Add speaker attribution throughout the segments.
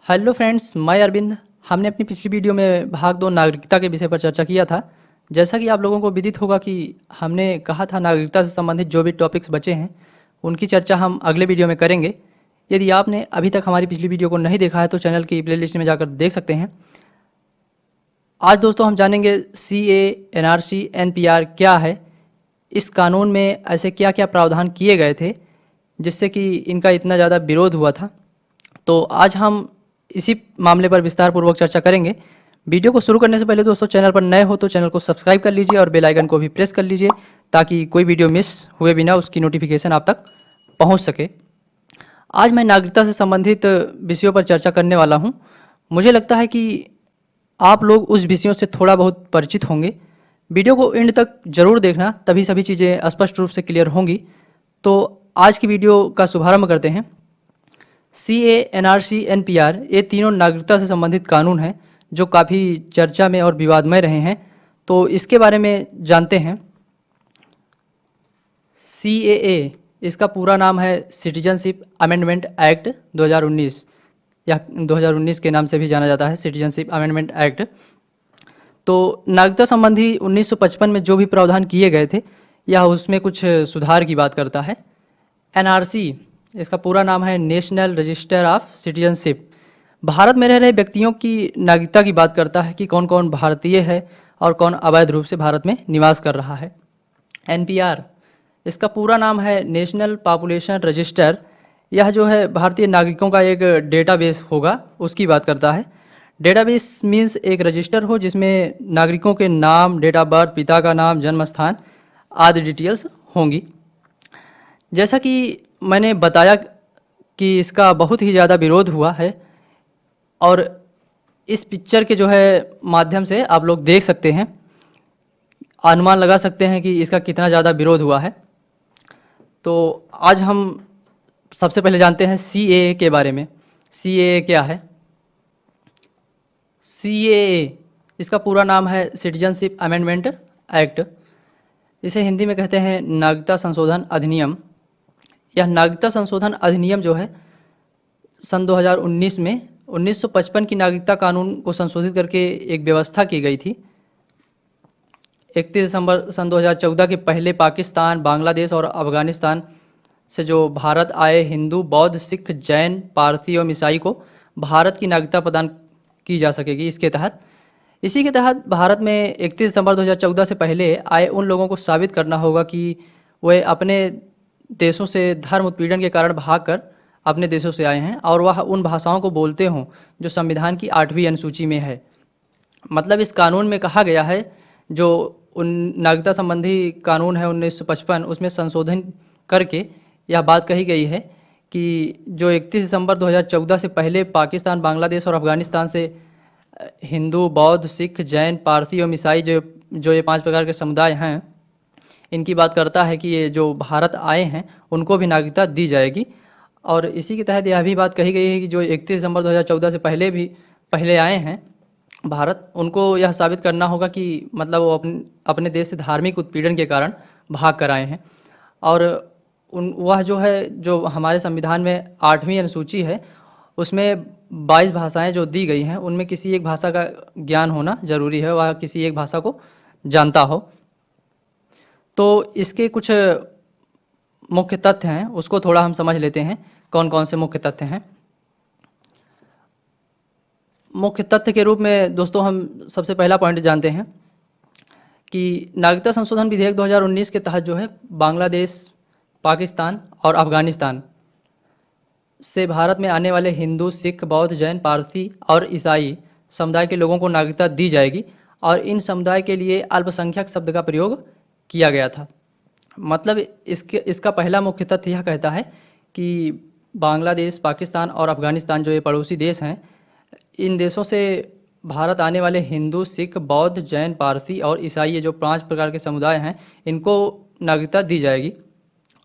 Speaker 1: Hello friends, मैं अरविंद। हमने अपनी पिछली वीडियो में भाग 2 नागरिकता के विषय पर चर्चा किया था। जैसा कि आप लोगों को विदित होगा कि हमने कहा था नागरिकता से संबंधित जो भी टॉपिक्स बचे हैं उनकी चर्चा हम अगले वीडियो में करेंगे। यदि आपने अभी तक हमारी पिछली वीडियो को नहीं देखा है तो चैनल की प्लेलिस्ट में जाकर देख सकते हैं। आज दोस्तों हम जानेंगे CA, NRC, NPR क्या है, इस कानून में ऐसे क्या क्या प्रावधान किए गए थे जिससे कि इनका इतना ज़्यादा विरोध हुआ था। तो आज हम इसी मामले पर विस्तार पूर्वक चर्चा करेंगे। वीडियो को शुरू करने से पहले दोस्तों चैनल पर नए हो तो चैनल को सब्सक्राइब कर लीजिए और बेल आइकन को भी प्रेस कर लीजिए ताकि कोई वीडियो मिस हुए बिना उसकी नोटिफिकेशन आप तक पहुंच सके। आज मैं नागरिकता से संबंधित विषयों पर चर्चा करने वाला हूं। मुझे लगता है कि आप लोग उस विषयों से थोड़ा बहुत परिचित होंगे। वीडियो को एंड तक जरूर देखना, तभी सभी चीज़ें स्पष्ट रूप से क्लियर होंगी। तो आज की वीडियो का शुभारंभ करते हैं। CA, NRC, NPR ये तीनों नागरिकता से संबंधित कानून हैं जो काफ़ी चर्चा में और विवादमय रहे हैं। तो इसके बारे में जानते हैं। CAA इसका पूरा नाम है सिटीजनशिप अमेंडमेंट एक्ट 2019 या 2019 के नाम से भी जाना जाता है, सिटीजनशिप अमेंडमेंट एक्ट। तो नागरिकता संबंधी 1955 में जो भी प्रावधान किए गए थे यह उसमें कुछ सुधार की बात करता है। NRC इसका पूरा नाम है national register of citizenship, Bharat में रह रहे व्यक्तियों की नागरिकता की बात करता है कि कौन कौन भारतीय है और कौन अवैध रूप से भारत में निवास कर रहा है। NPR इसका पूरा नाम है नेशनल पॉपुलेशन रजिस्टर, यह जो है भारतीय नागरिकों का एक डेटाबेस होगा उसकी बात करता है। डेटाबेस मीन्स एक रजिस्टर हो जिसमें नागरिकों के नाम, डेट ऑफ बर्थ, पिता का नाम, जन्म स्थान आदि डिटेल्स होंगी। जैसा कि मैंने बताया कि इसका बहुत ही ज़्यादा विरोध हुआ है और इस पिक्चर के जो है माध्यम से आप लोग देख सकते हैं, अनुमान लगा सकते हैं कि इसका कितना ज़्यादा विरोध हुआ है। तो आज हम सबसे पहले जानते हैं CAA के बारे में। CAA क्या है? CAA इसका पूरा नाम है सिटीजनशिप अमेंडमेंट एक्ट। इसे हिंदी में कहते हैं नागरिकता संशोधन अधिनियम। यह नागरिकता संशोधन अधिनियम जो है सन 2019 में 1955 की नागरिकता कानून को संशोधित करके एक व्यवस्था की गई थी। 31 दिसंबर सन 2014 के पहले पाकिस्तान, बांग्लादेश और अफगानिस्तान से जो भारत आए हिंदू, बौद्ध, सिख, जैन, पारसी और ईसाई को भारत की नागरिकता प्रदान की जा सकेगी। इसी के तहत भारत में 31 दिसंबर 2014 से पहले आए उन लोगों को साबित करना होगा कि वे अपने देशों से धर्म उत्पीड़न के कारण भागकर अपने देशों से आए हैं और वह उन भाषाओं को बोलते हों जो संविधान की 8वीं अनुसूची में है। मतलब इस कानून में कहा गया है, जो उन नागरिकता संबंधी कानून है 1955 उसमें संशोधन करके यह बात कही गई है कि जो 31 दिसंबर 2014 से पहले पाकिस्तान, बांग्लादेश और अफगानिस्तान से हिंदू, बौद्ध, सिख, जैन, पारसी और ईसाई जो ये 5 प्रकार के समुदाय हैं, इनकी बात करता है कि ये जो भारत आए हैं उनको भी नागरिकता दी जाएगी। और इसी के तहत यह भी बात कही गई है कि जो 31 दिसंबर 2014 से पहले आए हैं भारत, उनको यह साबित करना होगा कि मतलब वो अपने देश से धार्मिक उत्पीड़न के कारण भाग कर आए हैं। और वह जो है, जो हमारे संविधान में 8वीं अनुसूची है उसमें 22 भाषाएं जो दी गई हैं उनमें किसी एक भाषा का ज्ञान होना जरूरी है, वह किसी एक भाषा को जानता हो। तो इसके कुछ मुख्य तथ्य हैं, उसको थोड़ा हम समझ लेते हैं कौन कौन से मुख्य तथ्य हैं। मुख्य तथ्य के रूप में दोस्तों हम सबसे पहला पॉइंट जानते हैं कि नागरिकता संशोधन विधेयक 2019 के तहत जो है बांग्लादेश, पाकिस्तान और अफगानिस्तान से भारत में आने वाले हिंदू, सिख, बौद्ध, जैन, पारसी और ईसाई समुदाय के लोगों को नागरिकता दी जाएगी और इन समुदाय के लिए अल्पसंख्यक शब्द का प्रयोग किया गया था। मतलब इसका पहला मुख्य तथ्य यह कहता है कि बांग्लादेश, पाकिस्तान और अफगानिस्तान जो ये पड़ोसी देश हैं, इन देशों से भारत आने वाले हिंदू, सिख, बौद्ध, जैन, पारसी और ईसाई ये जो 5 प्रकार के समुदाय हैं इनको नागरिकता दी जाएगी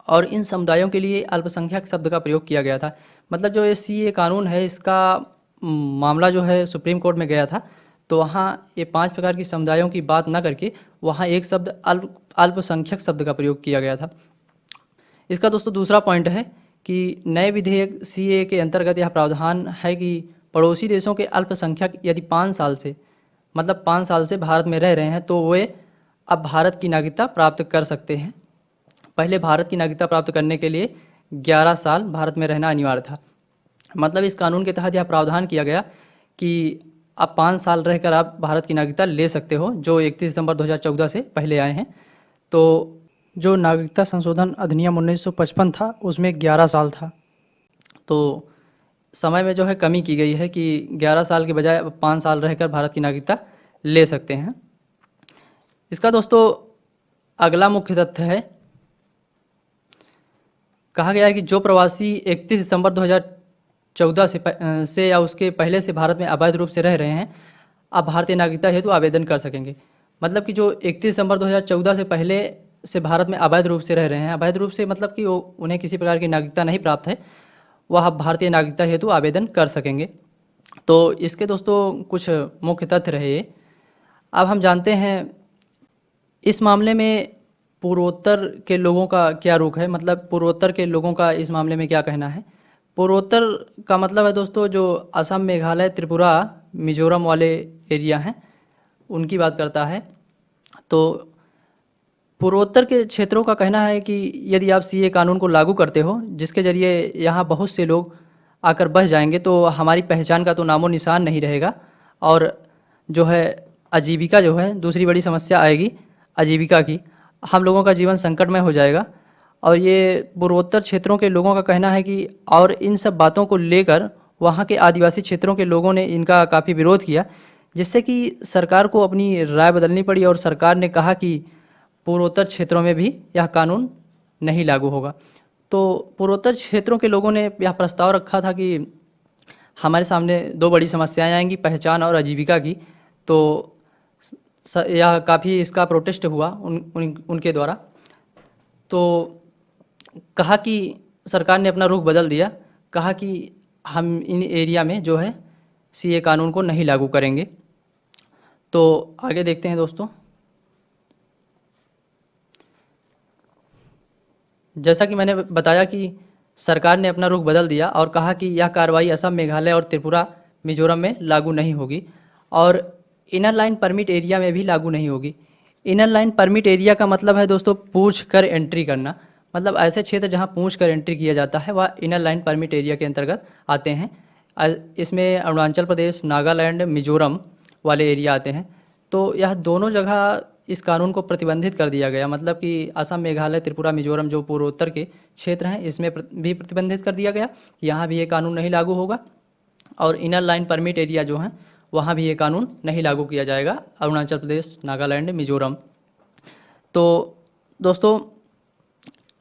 Speaker 1: और इन समुदायों के लिए अल्पसंख्यक शब्द का प्रयोग किया गया था। मतलब जो ये CA कानून है इसका मामला जो है सुप्रीम कोर्ट में गया था, तो वहाँ ये 5 प्रकार की समुदायों की बात ना करके वहाँ एक शब्द अल्पसंख्यक शब्द का प्रयोग किया गया था। इसका दोस्तों दूसरा पॉइंट है कि नए विधेयक CA के अंतर्गत यह प्रावधान है कि पड़ोसी देशों के अल्पसंख्यक यदि 5 साल से मतलब 5 साल से भारत में रह रहे हैं तो वे अब भारत की नागरिकता प्राप्त कर सकते हैं। पहले भारत की नागरिकता प्राप्त करने के लिए 11 साल भारत में रहना अनिवार्य था। मतलब इस कानून के तहत यह प्रावधान किया गया कि आप 5 साल रहकर आप भारत की नागरिकता ले सकते हो, जो 31 दिसंबर 2014 से पहले आए हैं। तो जो नागरिकता संशोधन अधिनियम 1955 था, उसमें 11 साल था। तो समय में जो है कमी की गई है कि 11 साल के बजाय अब 5 साल रहकर भारत की नागरिकता ले सकते हैं। इसका दोस्तों अगला मुख्य तथ्य है, कहा गया है कि जो प्रवासी 31 दिसंबर 2014 से या उसके पहले से भारत में अवैध रूप से रह रहे हैं, अब भारतीय नागरिकता हेतु आवेदन कर सकेंगे। मतलब कि जो 31 दिसंबर 2014 से पहले से भारत में अवैध रूप से रह रहे हैं, अवैध रूप से मतलब कि वो उन्हें किसी प्रकार की नागरिकता नहीं प्राप्त है, वह अब भारतीय नागरिकता हेतु आवेदन कर सकेंगे। तो इसके दोस्तों कुछ मुख्य तथ्य रहे ये। अब हम जानते हैं इस मामले में पूर्वोत्तर के लोगों का क्या रुख है, मतलब पूर्वोत्तर के लोगों का इस मामले में क्या कहना है। पूर्वोत्तर का मतलब है दोस्तों जो असम, मेघालय, त्रिपुरा, मिजोरम वाले एरिया हैं, उनकी बात करता है। तो पूर्वोत्तर के क्षेत्रों का कहना है कि यदि आप सीए कानून को लागू करते हो, जिसके ज़रिए यहाँ बहुत से लोग आकर बस जाएंगे, तो हमारी पहचान का तो नामो निशान नहीं रहेगा और जो है आजीविका जो है दूसरी बड़ी समस्या आएगी आजीविका की। हम लोगों का जीवन संकटमय हो जाएगा। और ये पूर्वोत्तर क्षेत्रों के लोगों का कहना है कि और इन सब बातों को लेकर वहाँ के आदिवासी क्षेत्रों के लोगों ने इनका काफ़ी विरोध किया, जिससे कि सरकार को अपनी राय बदलनी पड़ी और सरकार ने कहा कि पूर्वोत्तर क्षेत्रों में भी यह कानून नहीं लागू होगा। तो पूर्वोत्तर क्षेत्रों के लोगों ने यह प्रस्ताव रखा था कि हमारे सामने दो बड़ी समस्याएं आएंगी, पहचान और आजीविका की। तो यह काफ़ी इसका प्रोटेस्ट हुआ उनके द्वारा। तो कहा कि सरकार ने अपना रुख बदल दिया, कहा कि हम इन एरिया में जो है सीए कानून को नहीं लागू करेंगे। तो आगे देखते हैं दोस्तों। जैसा कि मैंने बताया कि सरकार ने अपना रुख बदल दिया और कहा कि यह कार्रवाई असम, मेघालय और त्रिपुरा, मिजोरम में लागू नहीं होगी और इनर लाइन परमिट एरिया में भी लागू नहीं होगी। इनर लाइन परमिट एरिया का मतलब है दोस्तों पूछ कर एंट्री करना। मतलब ऐसे क्षेत्र जहां पूछ कर एंट्री किया जाता है वह इनर लाइन परमिट एरिया के अंतर्गत आते हैं। इसमें अरुणाचल प्रदेश, नागालैंड, मिजोरम वाले एरिया आते हैं। तो यह दोनों जगह इस कानून को प्रतिबंधित कर दिया गया। मतलब कि असम, मेघालय, त्रिपुरा, मिजोरम जो पूर्वोत्तर के क्षेत्र हैं, इसमें भी प्रतिबंधित कर दिया गया, यहाँ भी ये कानून नहीं लागू होगा। और इनर लाइन परमिट एरिया जो हैं वहाँ भी ये कानून नहीं लागू किया जाएगा, अरुणाचल प्रदेश, नागालैंड, मिजोरम। तो दोस्तों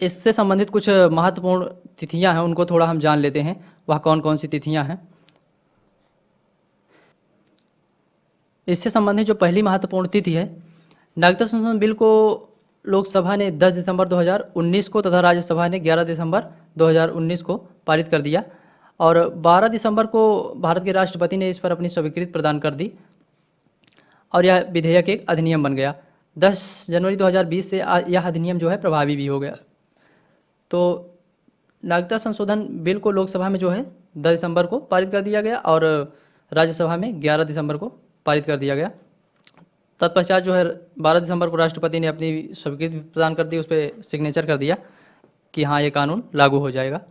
Speaker 1: इससे संबंधित कुछ महत्वपूर्ण तिथियां हैं, उनको थोड़ा हम जान लेते हैं, वह कौन कौन सी तिथियां हैं। इससे संबंधित जो पहली महत्वपूर्ण तिथि है, नागरिकता संशोधन बिल को लोकसभा ने 10 दिसंबर 2019 को तथा राज्यसभा ने 11 दिसंबर 2019 को पारित कर दिया और 12 दिसंबर को भारत के राष्ट्रपति ने इस पर अपनी स्वीकृति प्रदान कर दी और यह विधेयक एक अधिनियम बन गया। 10 जनवरी 2020 से यह अधिनियम जो है प्रभावी भी हो गया। तो नागरिकता संशोधन बिल को लोकसभा में जो है 10 दिसंबर को पारित कर दिया गया और राज्यसभा में 11 दिसंबर को पारित कर दिया गया। तत्पश्चात जो है 12 दिसंबर को राष्ट्रपति ने अपनी स्वीकृति प्रदान कर दी, उस पर सिग्नेचर कर दिया कि हाँ ये कानून लागू हो जाएगा।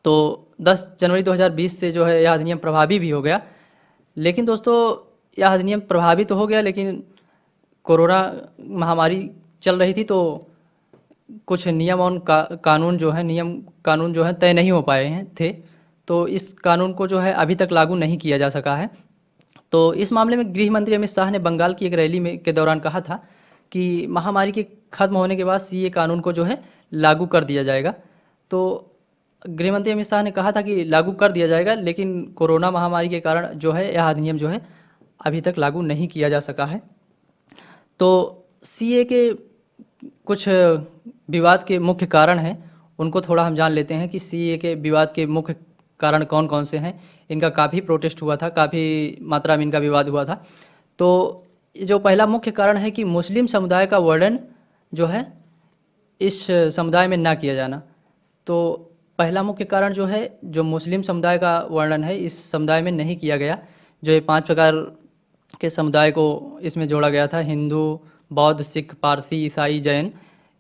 Speaker 1: तो 10 जनवरी 2020 से जो है यह अधिनियम प्रभावी भी हो गया। लेकिन दोस्तों यह अधिनियम प्रभावी तो हो गया, लेकिन कोरोना महामारी चल रही थी, तो कुछ नियम और कानून जो है तय नहीं हो पाए हैं थे। तो इस कानून को जो है अभी तक लागू नहीं किया जा सका है। तो इस मामले में गृह मंत्री अमित शाह ने बंगाल की एक रैली में के दौरान कहा था कि महामारी के खत्म होने के बाद सीए कानून को जो है लागू कर दिया जाएगा। तो गृह मंत्री अमित शाह ने कहा था कि लागू कर दिया जाएगा, लेकिन कोरोना महामारी के कारण जो है यह अधिनियम जो है अभी तक लागू नहीं किया जा सका है। तो सीए के कुछ विवाद के मुख्य कारण हैं, उनको थोड़ा हम जान लेते हैं कि सीए के विवाद के मुख्य कारण कौन कौन से हैं। इनका काफ़ी प्रोटेस्ट हुआ था, काफ़ी मात्रा में इनका विवाद हुआ था। तो जो पहला मुख्य कारण है कि मुस्लिम समुदाय का वर्णन जो है इस समुदाय में ना किया जाना। तो पहला मुख्य कारण जो है, जो मुस्लिम समुदाय का वर्णन है इस समुदाय में नहीं किया गया। जो ये 5 प्रकार के समुदाय को इसमें जोड़ा गया था, हिंदू, बौद्ध, सिख, पारसी, ईसाई, जैन,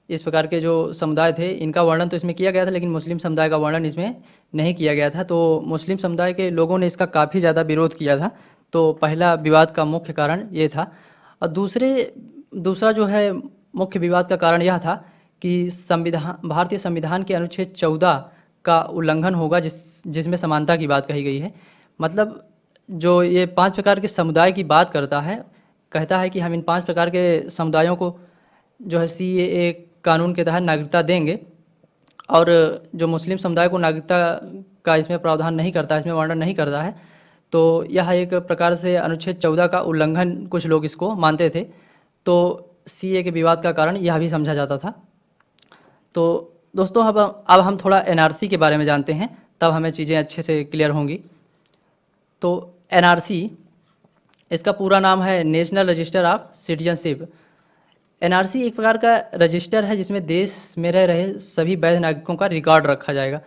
Speaker 1: इस प्रकार के जो समुदाय थे इनका वर्णन तो इसमें किया गया था, लेकिन मुस्लिम समुदाय का वर्णन इसमें नहीं किया गया था। तो मुस्लिम समुदाय के लोगों ने इसका काफ़ी ज़्यादा विरोध किया था। तो पहला विवाद का मुख्य कारण ये था। और दूसरा जो है मुख्य विवाद का कारण यह था कि भारतीय संविधान के अनुच्छेद 14 का उल्लंघन होगा, जिसमें समानता की बात कही गई है। मतलब जो ये 5 प्रकार के समुदाय की बात करता है, कहता है कि हम इन 5 प्रकार के समुदायों को जो है सीएए कानून के तहत नागरिकता देंगे, और जो मुस्लिम समुदाय को नागरिकता का इसमें प्रावधान नहीं करता है, इसमें वर्णन नहीं करता है। तो यह एक प्रकार से अनुच्छेद 14 का उल्लंघन कुछ लोग इसको मानते थे। तो सीएए के विवाद का कारण यह भी समझा जाता था। तो दोस्तों अब हम थोड़ा एनआरसी के बारे में जानते हैं, तब हमें चीज़ें अच्छे से क्लियर होंगी। तो एनआरसी, इसका पूरा नाम है national register of citizenship. NRC एक प्रकार का रजिस्टर है जिसमें देश में रह रहे सभी वैध नागरिकों का रिकॉर्ड रखा जाएगा।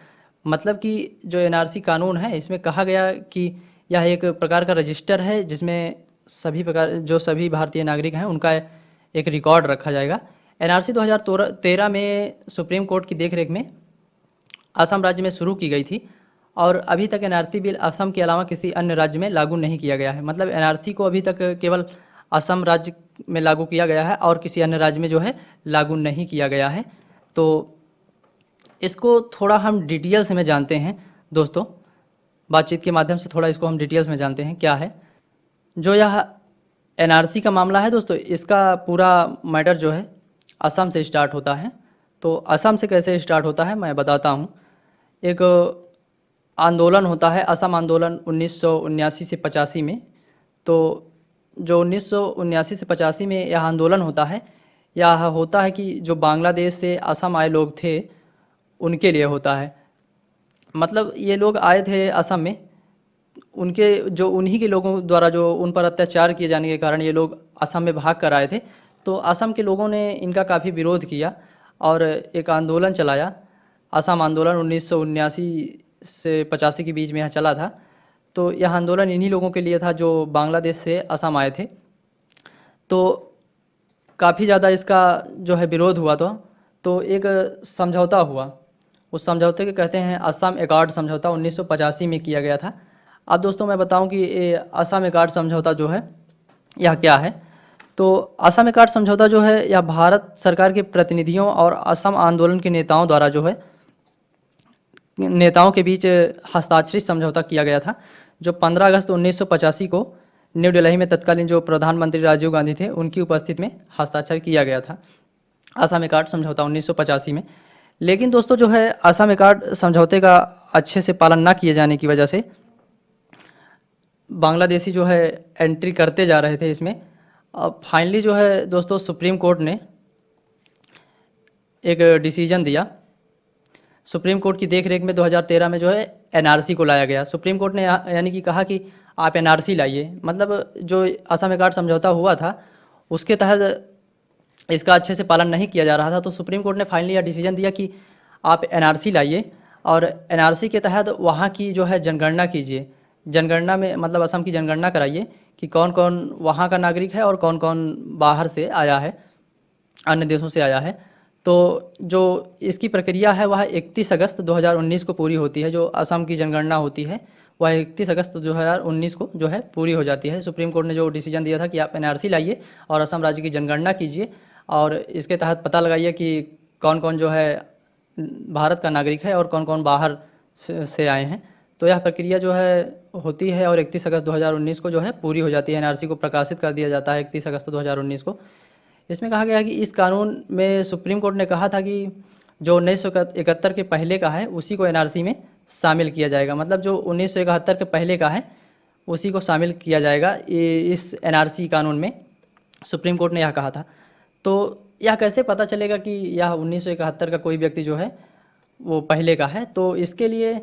Speaker 1: मतलब कि जो एनआरसी कानून है इसमें कहा गया कि यह एक प्रकार का रजिस्टर है जिसमें सभी भारतीय नागरिक हैं उनका एक रिकॉर्ड रखा जाएगा। एनआरसी 2013 में सुप्रीम कोर्ट की देखरेख में असम राज्य में शुरू की गई थी, और अभी तक एनआरसी बिल असम के अलावा किसी अन्य राज्य में लागू नहीं किया गया है। मतलब एनआरसी को अभी तक केवल असम राज्य में लागू किया गया है और किसी अन्य राज्य में जो है लागू नहीं किया गया है। तो इसको थोड़ा हम डिटेल्स में जानते हैं दोस्तों, बातचीत के माध्यम से थोड़ा इसको हम डिटेल्स में जानते हैं क्या है। जो यह एनआरसी का मामला है दोस्तों, इसका पूरा मैटर जो है असम से स्टार्ट होता है। तो असम से कैसे स्टार्ट होता है मैं बताता हूँ। एक आंदोलन होता है, असम आंदोलन 1979 से 85 में। तो जो 1979 से 85 में यह आंदोलन होता है, यह होता है कि जो बांग्लादेश से असम आए लोग थे उनके लिए होता है। मतलब ये लोग आए थे असम में, उन्हीं के लोगों द्वारा जो उन पर अत्याचार किए जाने के कारण ये लोग असम में भाग कर आए थे। तो असम के लोगों ने इनका काफ़ी विरोध किया और एक आंदोलन चलाया। असम आंदोलन 1979 से 85 के बीच में यह चला था। तो यह आंदोलन इन्हीं लोगों के लिए था जो बांग्लादेश से असम आए थे। तो काफ़ी ज़्यादा इसका जो है विरोध हुआ था। तो एक समझौता हुआ, उस समझौते के कहते हैं असम एकॉर्ड समझौता, 1985 में किया गया था। अब दोस्तों मैं बताऊं कि ये असम एकॉर्ड समझौता जो है यह क्या है। तो असम एकॉर्ड समझौता जो है यह भारत सरकार के प्रतिनिधियों और असम आंदोलन के नेताओं द्वारा जो है नेताओं के बीच हस्ताक्षरित समझौता किया गया था, जो 15 अगस्त 1985 को न्यू दिल्ली में तत्कालीन जो प्रधानमंत्री राजीव गांधी थे उनकी उपस्थिति में हस्ताक्षर किया गया था असम एकॉर्ड समझौता 1985 में। लेकिन दोस्तों जो है असम एकॉर्ड समझौते का अच्छे से पालन न किए जाने की वजह से बांग्लादेशी जो है एंट्री करते जा रहे थे इसमें। अब फाइनली जो है दोस्तों सुप्रीम कोर्ट ने एक डिसीजन दिया। सुप्रीम कोर्ट की देखरेख में 2013 में जो है एनआरसी को लाया गया। सुप्रीम कोर्ट ने यानी कि कहा कि आप एनआरसी लाइए। मतलब जो असम एकॉर्ड समझौता हुआ था उसके तहत इसका अच्छे से पालन नहीं किया जा रहा था। तो सुप्रीम कोर्ट ने फाइनली यह डिसीजन दिया कि आप एनआरसी लाइए और एनआरसी के तहत वहाँ की जो है जनगणना कीजिए। जनगणना में मतलब असम की जनगणना कराइए कि कौन कौन वहाँ का नागरिक है और कौन कौन बाहर से आया है, अन्य देशों से आया है। तो जो इसकी प्रक्रिया है वह 31 अगस्त 2019 को पूरी होती है। जो असम की जनगणना होती है वह 31 अगस्त 2019 को जो है पूरी हो जाती है। सुप्रीम कोर्ट ने जो डिसीजन दिया था कि आप एनआरसी लाइए और असम राज्य की जनगणना कीजिए और इसके तहत पता लगाइए कि कौन कौन जो है भारत का नागरिक है और कौन कौन बाहर से आए हैं। तो यह प्रक्रिया जो है होती है और 31 अगस्त 2019 को जो है पूरी हो जाती है। एनआरसी को प्रकाशित कर दिया जाता है 31 अगस्त 2019 को। इसमें कहा गया है कि इस कानून में सुप्रीम कोर्ट ने कहा था कि जो 1971 के पहले का है उसी को एनआरसी में शामिल किया जाएगा। मतलब जो 1971 के पहले का है उसी को शामिल किया जाएगा इस एनआरसी कानून में, सुप्रीम कोर्ट ने यह कहा था। तो यह कैसे पता चलेगा कि यह 1971 का कोई व्यक्ति जो है वो पहले का है। तो इसके लिए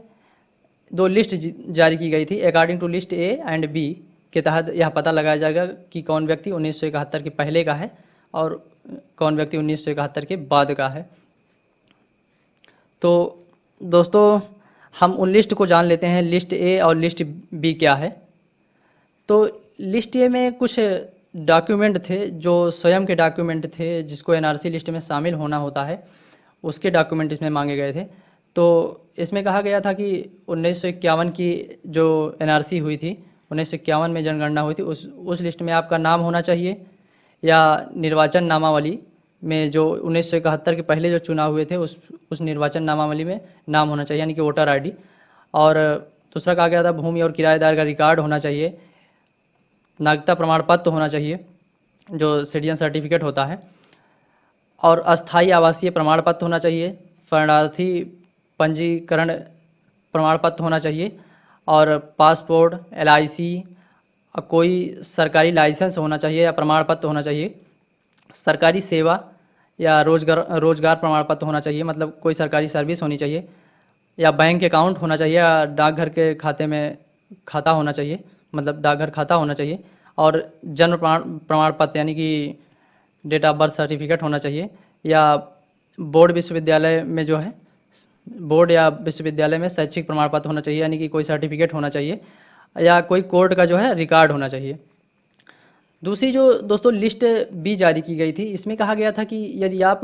Speaker 1: दो लिस्ट जारी की गई थी, according to list A and B के तहत यह पता लगाया जाएगा कि कौन व्यक्ति 1971 के पहले का है और कौन व्यक्ति 1971 के बाद का है। तो दोस्तों हम उन लिस्ट को जान लेते हैं, लिस्ट ए और लिस्ट बी क्या है। तो लिस्ट ए में कुछ डॉक्यूमेंट थे जो स्वयं के डॉक्यूमेंट थे, जिसको एनआरसी लिस्ट में शामिल होना होता है, उसके डॉक्यूमेंट इसमें मांगे गए थे। तो इसमें कहा गया था कि 1951 की जो एनआरसी हुई थी, 1951 में जनगणना हुई थी, उस लिस्ट में आपका नाम होना चाहिए, या निर्वाचन नामावली में जो 1971 के पहले जो चुनाव हुए थे उस निर्वाचन नामावली में नाम होना चाहिए, यानी कि वोटर आईडी। और दूसरा कहा गया था भूमि और किराएदार का रिकॉर्ड होना चाहिए, नागरिकता प्रमाण पत्र होना चाहिए जो सिटीजन सर्टिफिकेट होता है, और अस्थायी आवासीय प्रमाण पत्र होना चाहिए, शरणार्थी पंजीकरण प्रमाण पत्र होना चाहिए, और पासपोर्ट, एलआईसी, कोई सरकारी लाइसेंस होना चाहिए या प्रमाण पत्र होना चाहिए, सरकारी सेवा या रोजगार प्रमाण पत्र होना चाहिए, मतलब कोई सरकारी सर्विस होनी चाहिए, या बैंक अकाउंट होना चाहिए, या डाकघर के खाते में खाता होना चाहिए, मतलब डाकघर खाता होना चाहिए, और जन्म प्रमाण पत्र यानी कि डेट ऑफ बर्थ सर्टिफिकेट होना चाहिए, या बोर्ड विश्वविद्यालय में जो है, बोर्ड या विश्वविद्यालय में शैक्षिक प्रमाण पत्र होना चाहिए, यानी कि कोई सर्टिफिकेट होना चाहिए, या कोई कोर्ट का जो है रिकॉर्ड होना चाहिए। दूसरी जो दोस्तों लिस्ट बी जारी की गई थी, इसमें कहा गया था कि यदि आप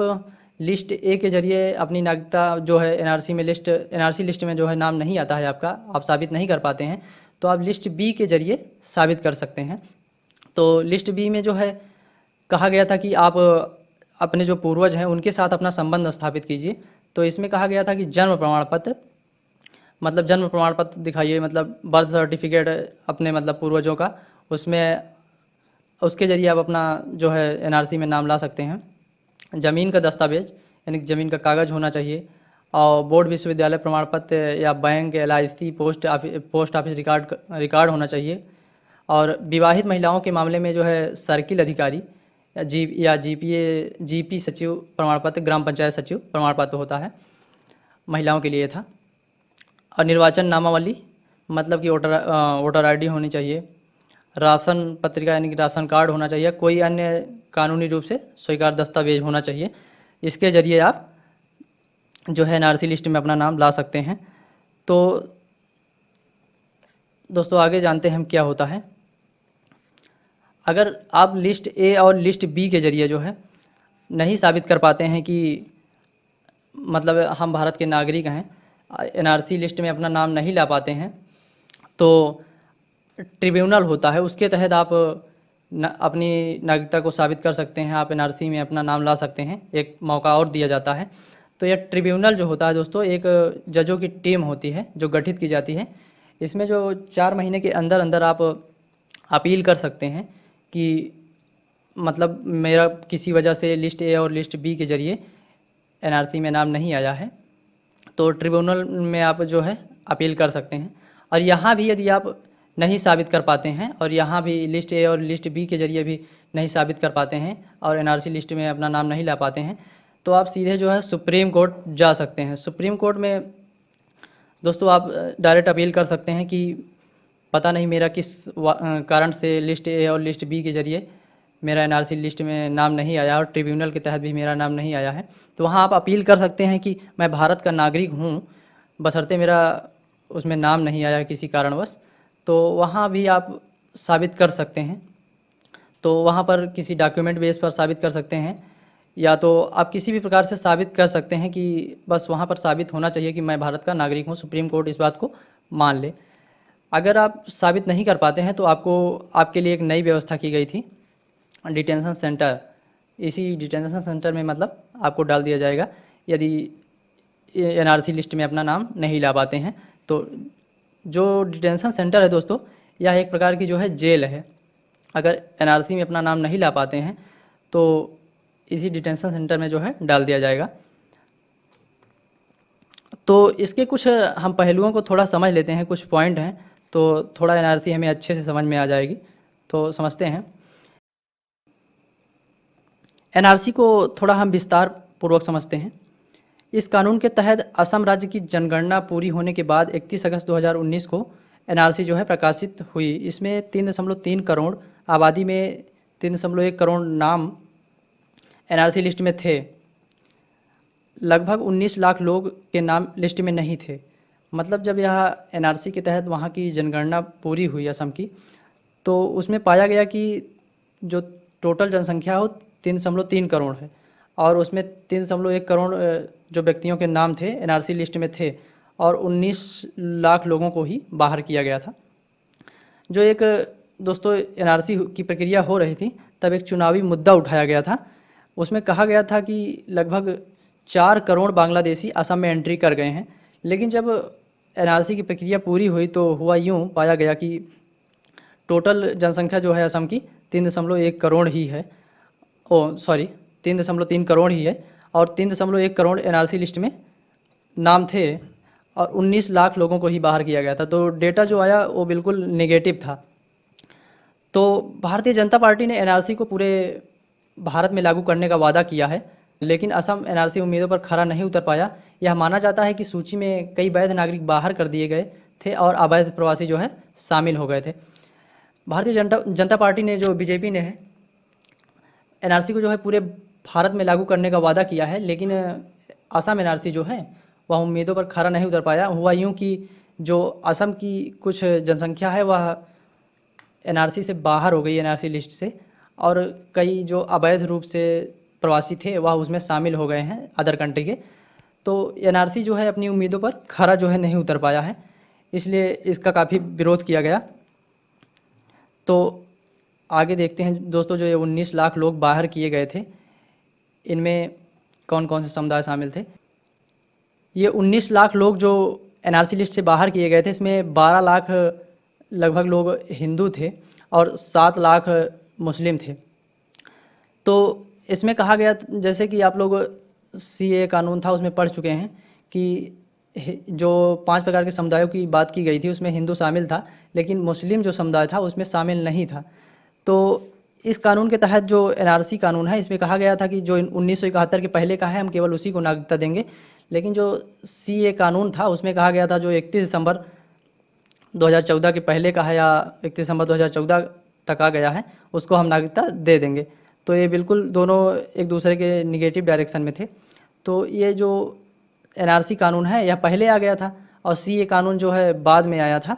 Speaker 1: लिस्ट ए के जरिए अपनी नागरिकता जो है एनआरसी लिस्ट में जो है नाम नहीं आता है आपका, आप साबित नहीं कर पाते हैं, तो आप लिस्ट बी के जरिए साबित कर सकते हैं। तो लिस्ट बी में जो है कहा गया था कि आप अपने जो पूर्वज हैं उनके साथ अपना संबंध स्थापित कीजिए। तो इसमें कहा गया था कि जन्म प्रमाण पत्र, मतलब जन्म प्रमाण पत्र दिखाइए, मतलब बर्थ सर्टिफिकेट अपने मतलब पूर्वजों का, उसमें उसके ज़रिए आप अपना जो है एनआरसी में नाम ला सकते हैं। ज़मीन का दस्तावेज यानी कि ज़मीन का कागज़ होना चाहिए, और बोर्ड विश्वविद्यालय प्रमाण पत्र या bank, LIC, post office record होना चाहिए। और विवाहित महिलाओं के मामले में जो है सर्किल अधिकारी या जीपी सचिव प्रमाण पत्र, ग्राम पंचायत सचिव प्रमाण पत्र होता है, महिलाओं के लिए था। और निर्वाचन नामावली मतलब कि वोटर आईडी होनी चाहिए, राशन पत्रिका यानी कि राशन कार्ड होना चाहिए, कोई अन्य कानूनी रूप से स्वीकार दस्तावेज होना चाहिए। इसके ज़रिए आप जो है एनआरसी लिस्ट में अपना नाम ला सकते हैं। तो दोस्तों आगे जानते हैं हम क्या होता है। अगर आप लिस्ट ए और लिस्ट बी के ज़रिए जो है नहीं साबित कर पाते हैं कि मतलब हम भारत के नागरिक हैं, एनआरसी लिस्ट में अपना नाम नहीं ला पाते हैं, तो ट्रिब्यूनल होता है, उसके तहत आप अपनी नागरिकता को साबित कर सकते हैं, आप एनआरसी में अपना नाम ला सकते हैं, एक मौका और दिया जाता है। तो यह ट्रिब्यूनल जो होता है दोस्तों, एक जजों की टीम होती है जो गठित की जाती है। इसमें जो 4 महीने के अंदर अंदर आप अपील कर सकते हैं कि मतलब मेरा किसी वजह से लिस्ट ए और लिस्ट बी के ज़रिए एनआरसी में नाम नहीं आया है, तो ट्रिब्यूनल में आप जो है अपील कर सकते हैं। और यहाँ भी यदि आप नहीं साबित कर पाते हैं, और यहाँ भी लिस्ट ए और लिस्ट बी के ज़रिए भी नहीं साबित कर पाते हैं, और एनआरसी लिस्ट में अपना नाम नहीं ला पाते हैं, तो आप सीधे जो है सुप्रीम कोर्ट जा सकते हैं। सुप्रीम कोर्ट में दोस्तों आप डायरेक्ट अपील कर सकते हैं कि पता नहीं मेरा किस कारण से लिस्ट ए और लिस्ट बी के ज़रिए मेरा एनआरसी लिस्ट में नाम नहीं आया, और ट्रिब्यूनल के तहत भी मेरा नाम नहीं आया है। तो वहाँ आप अपील कर सकते हैं कि मैं भारत का नागरिक हूँ, बशर्ते मेरा उसमें नाम नहीं आया किसी कारणवश, तो वहाँ भी आप साबित कर सकते हैं। तो वहाँ पर किसी डॉक्यूमेंट बेस पर साबित कर सकते हैं, या तो आप किसी भी प्रकार से साबित कर सकते हैं कि बस वहाँ पर साबित होना चाहिए कि मैं भारत का नागरिक हूँ, सुप्रीम कोर्ट इस बात को मान ले। अगर आप साबित नहीं कर पाते हैं तो आपको आपके लिए एक नई व्यवस्था की गई थी, डिटेंशन सेंटर। इसी डिटेंशन सेंटर में मतलब आपको डाल दिया जाएगा यदि एनआरसी लिस्ट में अपना नाम नहीं ला पाते हैं। तो जो डिटेंशन सेंटर है दोस्तों, यह एक प्रकार की जो है जेल है। अगर एनआरसी में अपना नाम नहीं ला पाते हैं तो इसी डिटेंशन सेंटर में जो है डाल दिया जाएगा। तो इसके कुछ हम पहलुओं को थोड़ा समझ लेते हैं, कुछ पॉइंट हैं, तो थोड़ा एनआरसी हमें अच्छे से समझ में आ जाएगी। तो समझते हैं। एनआरसी को थोड़ा हम विस्तार पूर्वक समझते हैं। इस कानून के तहत असम राज्य की जनगणना पूरी होने के बाद 31 अगस्त 2019 को एनआरसी जो है प्रकाशित हुई। इसमें 3.3 करोड़ आबादी में 3.1 करोड़ नाम एनआरसी लिस्ट में थे। लगभग 19 लाख लोग के नाम लिस्ट में नहीं थे। मतलब जब यह एनआरसी के तहत वहाँ की जनगणना पूरी हुई असम की, तो उसमें पाया गया कि जो टोटल जनसंख्या हो 3.3 करोड़ है, और उसमें 3.1 करोड़ जो व्यक्तियों के नाम थे एनआरसी लिस्ट में थे, और 19 लाख लोगों को ही बाहर किया गया था। जो एक दोस्तों एनआरसी की प्रक्रिया हो रही थी, तब एक चुनावी मुद्दा उठाया गया था। उसमें कहा गया था कि लगभग 4 करोड़ बांग्लादेशी असम में एंट्री कर गए हैं। लेकिन जब एनआरसी की प्रक्रिया पूरी हुई तो हुआ यूँ, पाया गया कि टोटल जनसंख्या जो है असम की 3.1 करोड़ ही है। 3.3 करोड़ ही है, और 3.1 करोड़ एनआरसी लिस्ट में नाम थे, और 19 लाख लोगों को ही बाहर किया गया था। तो डेटा जो आया वो बिल्कुल नेगेटिव था। तो भारतीय जनता पार्टी ने एनआरसी को पूरे भारत में लागू करने का वादा किया है, लेकिन असम एनआरसी उम्मीदों पर खरा नहीं उतर पाया। यह माना जाता है कि सूची में कई वैध नागरिक बाहर कर दिए गए थे और अवैध प्रवासी जो है शामिल हो गए थे। भारतीय जनता पार्टी ने, जो बीजेपी ने है, एनआरसी को जो है पूरे भारत में लागू करने का वादा किया है, लेकिन असम एनआरसी जो है वह उम्मीदों पर खरा नहीं उतर पाया। हुआ यूँ कि जो असम की कुछ जनसंख्या है वह एनआरसी से बाहर हो गई, एनआरसी लिस्ट से, और कई जो अवैध रूप से प्रवासी थे वह उसमें शामिल हो गए हैं अदर कंट्री के। तो एनआरसी जो है अपनी उम्मीदों पर खरा जो है नहीं उतर पाया है, इसलिए इसका काफ़ी विरोध किया गया। तो आगे देखते हैं दोस्तों, जो ये 19 लाख लोग बाहर किए गए थे, इनमें कौन कौन से समुदाय शामिल थे। ये 19 लाख लोग जो एनआरसी लिस्ट से बाहर किए गए थे, इसमें 12 लाख लगभग लोग हिंदू थे और 7 लाख मुस्लिम थे। तो इसमें कहा गया, जैसे कि आप लोग सीए कानून था उसमें पढ़ चुके हैं, कि जो 5 प्रकार के समुदायों की बात की गई थी उसमें हिंदू शामिल था, लेकिन मुस्लिम जो समुदाय था उसमें शामिल नहीं था। तो इस कानून के तहत, जो एनआरसी कानून है, इसमें कहा गया था कि जो 1971 के पहले का है हम केवल उसी को नागरिकता देंगे। लेकिन जो सीए कानून था उसमें कहा गया था जो 31 दिसंबर 2014 के पहले का है या 31 दिसंबर 2014 तक आ गया है, उसको हम नागरिकता दे देंगे। तो ये बिल्कुल दोनों एक दूसरे के निगेटिव डायरेक्शन में थे। तो ये जो एनआरसी कानून है यह पहले आ गया था, और सीए कानून जो है बाद में आया था।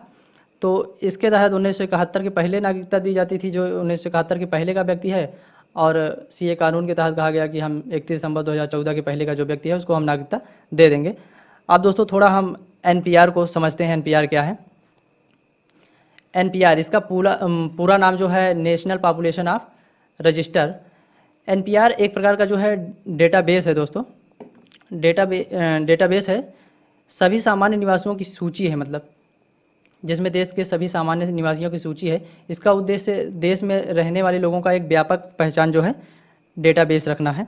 Speaker 1: तो इसके तहत 1971 के पहले नागरिकता दी जाती थी, जो 1971 के पहले का व्यक्ति है, और सीए कानून के तहत कहा गया कि हम 31 दिसंबर 2014 के पहले का जो व्यक्ति है उसको हम नागरिकता दे देंगे। अब दोस्तों थोड़ा हम एनपीआर को समझते हैं। एनपीआर क्या है। एनपीआर, इसका पूरा नाम जो है national population of register. NPR एक प्रकार का जो है डेटाबेस है दोस्तों। डेटाबेस है, सभी सामान्य निवासियों की सूची है, मतलब जिसमें देश के सभी सामान्य निवासियों की सूची है। इसका उद्देश्य देश में रहने वाले लोगों का एक व्यापक पहचान जो है डेटाबेस रखना है।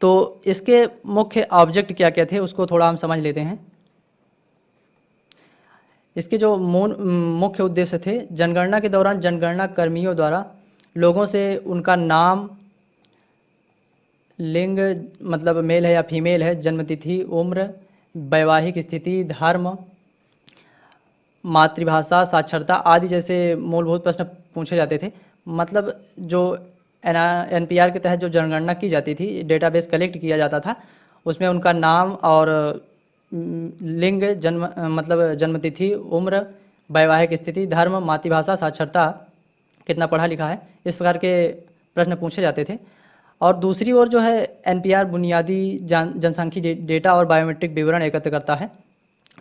Speaker 1: तो इसके मुख्य ऑब्जेक्ट क्या क्या थे उसको थोड़ा हम समझ लेते हैं। इसके जो मुख्य उद्देश्य थे, जनगणना के दौरान जनगणना कर्मियों द्वारा लोगों से उनका नाम, लिंग, मतलब मेल है या फीमेल है, जन्मतिथि, उम्र, वैवाहिक स्थिति, धर्म, मातृभाषा, साक्षरता आदि जैसे मूलभूत प्रश्न पूछे जाते थे। मतलब जो एनपीआर के तहत जो जनगणना की जाती थी, डेटाबेस कलेक्ट किया जाता था, उसमें उनका नाम और लिंग, मतलब जन्मतिथि, उम्र, वैवाहिक स्थिति, धर्म, मातृभाषा, साक्षरता, कितना पढ़ा लिखा है, इस प्रकार के प्रश्न पूछे जाते थे। और दूसरी ओर जो है एनपीआर बुनियादी जनसांख्यिकी डेटा और बायोमेट्रिक विवरण एकत्र करता है।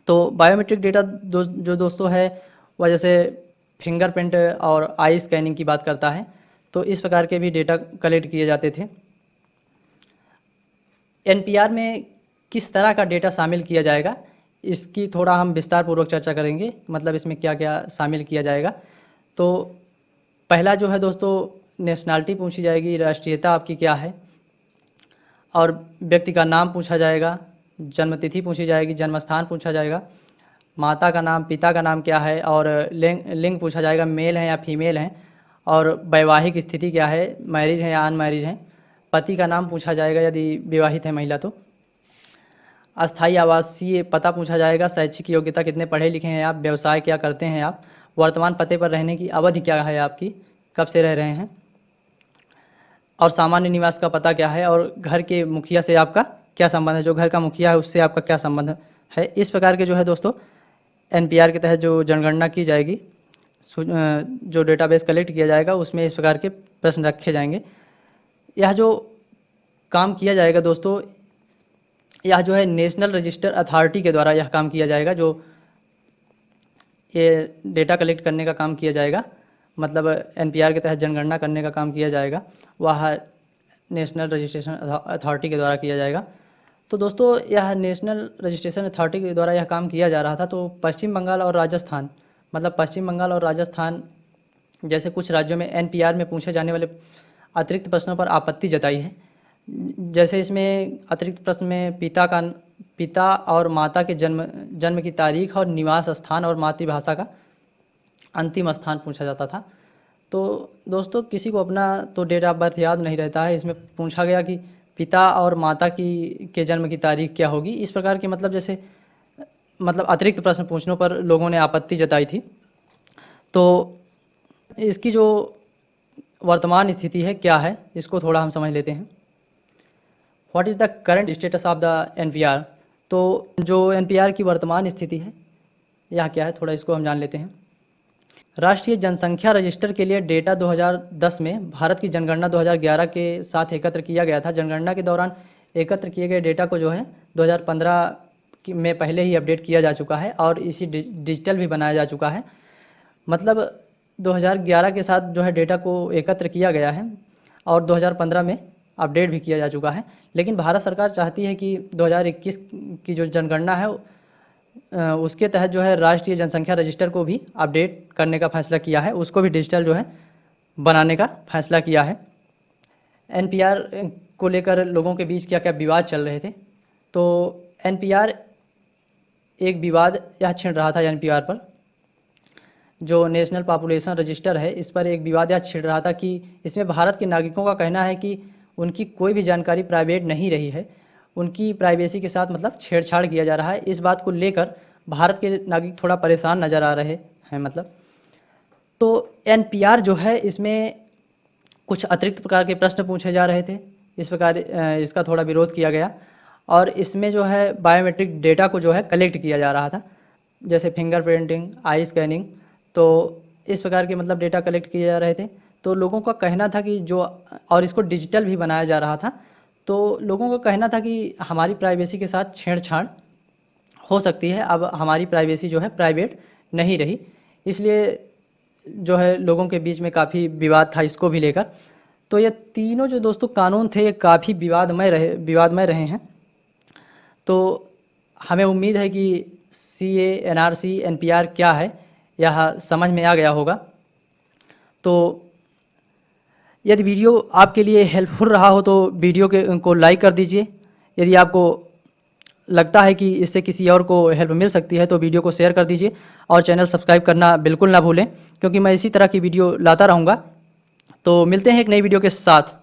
Speaker 1: तो बायोमेट्रिक डेटा जो दोस्तों है वह जैसे फिंगरप्रिंट और आई स्कैनिंग की बात करता है। तो इस प्रकार के भी डेटा कलेक्ट किए जाते थे। एनपीआर में किस तरह का डेटा शामिल किया जाएगा, इसकी थोड़ा हम विस्तार पूर्वक चर्चा करेंगे, मतलब इसमें क्या क्या शामिल किया जाएगा। तो पहला जो है दोस्तों, नेशनैलिटी पूछी जाएगी, राष्ट्रीयता आपकी क्या है, और व्यक्ति का नाम पूछा जाएगा, जन्मतिथि पूछी जाएगी, जन्मस्थान पूछा जाएगा, माता का नाम, पिता का नाम क्या है, और लिंग पूछा जाएगा, मेल है या फीमेल हैं, और वैवाहिक स्थिति क्या है, मैरिज है या अनमैरिज हैं, पति का नाम पूछा जाएगा यदि विवाहित है महिला तो, अस्थायी आवासीय पता पूछा जाएगा, शैक्षिक योग्यता कितने पढ़े लिखे हैं आप, व्यवसाय क्या करते हैं आप, वर्तमान पते पर रहने की अवधि क्या है आपकी, कब से रह रहे हैं, और सामान्य निवास का पता क्या है, और घर के मुखिया से आपका क्या संबंध है, जो घर का मुखिया है उससे आपका क्या संबंध है। इस प्रकार के जो है दोस्तों एनपीआर के तहत जो जनगणना की जाएगी, जो डेटाबेस कलेक्ट किया जाएगा उसमें इस प्रकार के प्रश्न रखे जाएंगे। यह जो काम किया जाएगा दोस्तों, यह जो है नेशनल रजिस्टर अथॉरिटी के द्वारा यह काम किया जाएगा। जो ये डेटा कलेक्ट करने का काम किया जाएगा, मतलब एनपीआर के तहत जनगणना करने का काम किया जाएगा, वह नेशनल रजिस्ट्रेशन अथॉरिटी के द्वारा किया जाएगा। तो दोस्तों यह नेशनल रजिस्ट्रेशन अथॉरिटी के द्वारा यह काम किया जा रहा था। तो पश्चिम बंगाल और राजस्थान, मतलब पश्चिम बंगाल और राजस्थान जैसे कुछ राज्यों में एनपीआर में पूछे जाने वाले अतिरिक्त प्रश्नों पर आपत्ति जताई है। जैसे इसमें अतिरिक्त प्रश्न में पिता और माता के जन्म की तारीख और निवास स्थान और मातृभाषा का अंतिम स्थान पूछा जाता था। तो दोस्तों किसी को अपना तो डेट ऑफ बर्थ याद नहीं रहता है, इसमें पूछा गया कि पिता और माता के जन्म की तारीख क्या होगी। इस प्रकार के जैसे अतिरिक्त प्रश्न पूछने पर लोगों ने आपत्ति जताई थी। तो इसकी जो वर्तमान स्थिति है क्या है, इसको थोड़ा हम समझ लेते हैं। What is the current status of the NPR. तो जो एनपीआर की वर्तमान स्थिति है यह क्या है, थोड़ा इसको हम जान लेते हैं। राष्ट्रीय जनसंख्या रजिस्टर के लिए डेटा 2010 में भारत की जनगणना 2011 के साथ एकत्र किया गया था। जनगणना के दौरान एकत्र किए गए डेटा को जो है 2015 में पहले ही अपडेट किया जा चुका है और इसी डिजिटल भी बनाया जा चुका है। मतलब 2011 के साथ जो है डेटा को एकत्र किया गया है और 2015 में अपडेट भी किया जा चुका है। लेकिन भारत सरकार चाहती है कि 2021 की जो जनगणना है उसके तहत जो है राष्ट्रीय जनसंख्या रजिस्टर को भी अपडेट करने का फैसला किया है, उसको भी डिजिटल जो है बनाने का फैसला किया है। एनपीआर को लेकर लोगों के बीच क्या क्या विवाद चल रहे थे। तो एनपीआर एक विवाद यह छिड़ रहा था, एनपीआर पर जो नेशनल पॉपुलेशन रजिस्टर है इस पर एक विवाद यह छिड़ रहा था कि इसमें भारत के नागरिकों का कहना है कि उनकी कोई भी जानकारी प्राइवेट नहीं रही है, उनकी प्राइवेसी के साथ छेड़छाड़ किया जा रहा है। इस बात को लेकर भारत के नागरिक थोड़ा परेशान नज़र आ रहे हैं। तो एनपीआर जो है इसमें कुछ अतिरिक्त प्रकार के प्रश्न पूछे जा रहे थे, इस प्रकार इसका थोड़ा विरोध किया गया और इसमें जो है बायोमेट्रिक डेटा को जो है कलेक्ट किया जा रहा था, जैसे फिंगर प्रिंटिंग, आई स्कैनिंग। तो इस प्रकार के डेटा कलेक्ट किए जा रहे थे। तो लोगों का कहना था कि और इसको डिजिटल भी बनाया जा रहा था। तो लोगों का कहना था कि हमारी प्राइवेसी के साथ छेड़छाड़ हो सकती है, अब हमारी प्राइवेसी जो है प्राइवेट नहीं रही। इसलिए जो है लोगों के बीच में काफ़ी विवाद था इसको भी लेकर। तो ये तीनों जो दोस्तों कानून थे ये काफ़ी विवादमय रहे हैं। तो हमें उम्मीद है कि सीए, एनआरसी, एनपीआर क्या है यह समझ में आ गया होगा। तो यदि वीडियो आपके लिए हेल्पफुल रहा हो तो वीडियो को लाइक कर दीजिए। यदि आपको लगता है कि इससे किसी और को हेल्प मिल सकती है तो वीडियो को शेयर कर दीजिए और चैनल सब्सक्राइब करना बिल्कुल ना भूलें, क्योंकि मैं इसी तरह की वीडियो लाता रहूँगा। तो मिलते हैं एक नई वीडियो के साथ।